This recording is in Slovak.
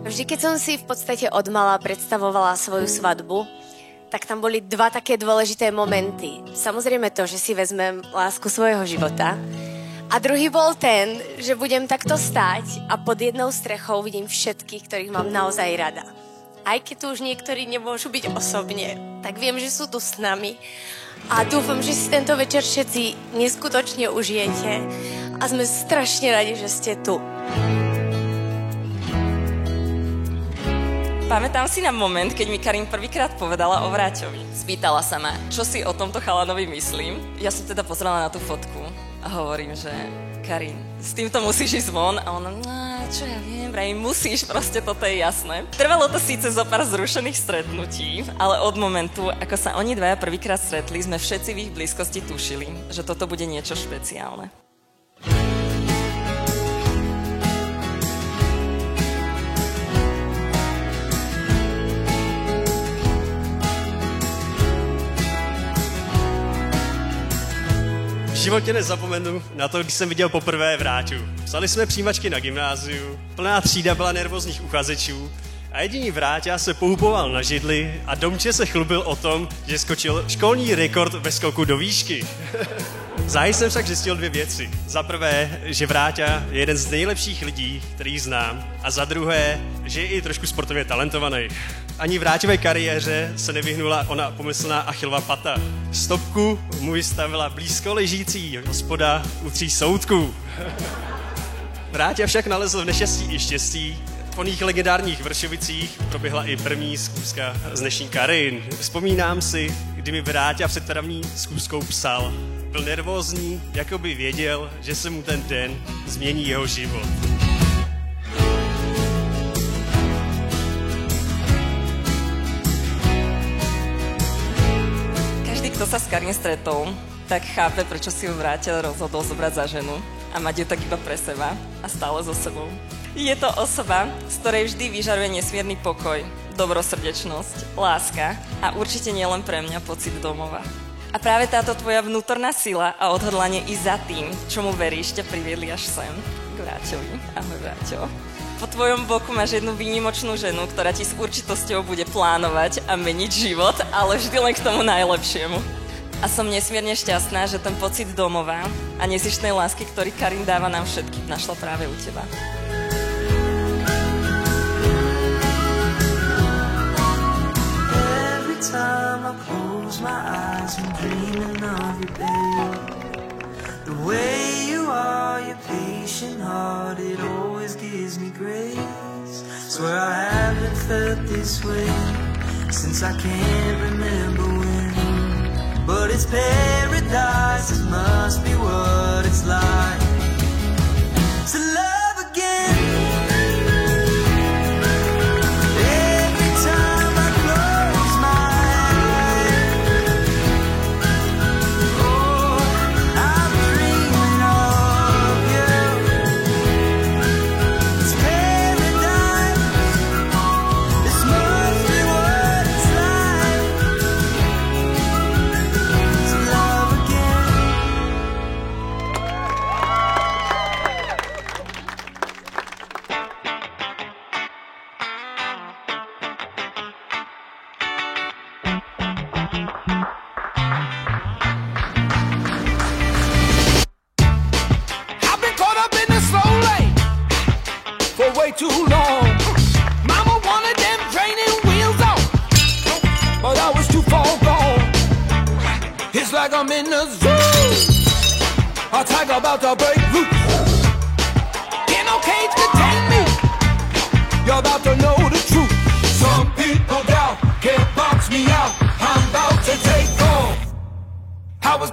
Vždy, keď som si v podstate od mala predstavovala svoju svadbu, tak tam boli dva také dôležité momenty. Samozrejme to, že si vezmem lásku svojho života. A druhý bol ten, že budem takto stáť a pod jednou strechou vidím všetkých, ktorých mám naozaj rada. Aj keď tu už niektorí nemôžu byť osobne, tak viem, že sú tu s nami. A dúfam, že si tento večer všetci neskutočne užijete. A sme strašne radi, že ste tu. Pamätám si na moment, keď mi Karin prvýkrát povedala o Vráťovi. Spýtala sa ma, čo si o tomto chalanovi myslím. Ja som teda pozrela na tú fotku a hovorím, že Karin, s týmto musíš ísť von. A ona, čo ja viem, musíš, proste toto je jasné. Trvalo to síce zo pár zrušených stretnutí, ale od momentu, ako sa oni dvaja prvýkrát stretli, sme všetci v ich blízkosti tušili, že toto bude niečo špeciálne. V životě nezapomenu na to, když jsem viděl poprvé Vráťu. Psali jsme přijímačky na gymnáziu, plná třída byla nervózních uchazečů a jediný Vráťa se pohupoval na židli a Domče se chlubil o tom, že skočil školní rekord ve skoku do výšky. Záhy jsem však zjistil dvě věci. Za prvé, že Vráťa je jeden z nejlepších lidí, který znám, a za druhé, že je i trošku sportovně talentovaný. Ani Vráťové kariéře se nevyhnula ona pomyslná Achillova pata. Stopku mu vystavila blízko ležící hospoda u 3 soutků. Vráťa však nalezl v neštěstí i štěstí. Po oných legendárních Vršovicích proběhla i první schůzka s dnešní Karin. Vzpomínám si, kdy mi Vráťa před první schůzkou psal. Byl nervózní, jako by věděl, že se mu ten den změní jeho život. Každý, kto sa s Karin stretol, tak chápe, prečo si ju Vráťa rozhodol zobrať za ženu a mať ju tak iba pre seba a stále so sebou. Je to osoba, z ktorej vždy vyžaruje nesmierny pokoj, dobrosrdečnosť, láska a určite nielen pre mňa pocit domova. A práve táto tvoja vnútorná sila a odhodlanie ísť za tým, čomu veríš, ťa priviedli až sem k Vráťovi. Ahoj, Vráťo. Po tvojom boku máš jednu výnimočnú ženu, ktorá ti s určitosťou bude plánovať a meniť život, ale vždy len k tomu najlepšiemu. A som nesmierne šťastná, že ten pocit domova a nezištnej lásky, ktorý Karin dáva nám všetkým, našla práve u teba. Every time I close my eyes, I'm dreaming of you, babe. The way you are, your patient heart, it always gives me grace. Swear I haven't felt this way since I can't remember when. But it's paradise, it must be what it's like to love again. Every time I close my eyes, oh, I'm dreaming of you. It's paradise, this must be what it's like to love again. I've been caught up in the slow lane for way too long. Mama wanted them training wheels on, but I was too far gone. It's like I'm in the zoo, a tiger about to break loose. Can't no cage contain me, you're about to know the truth. Some people doubt, can't box me out, I'm about to take off. I was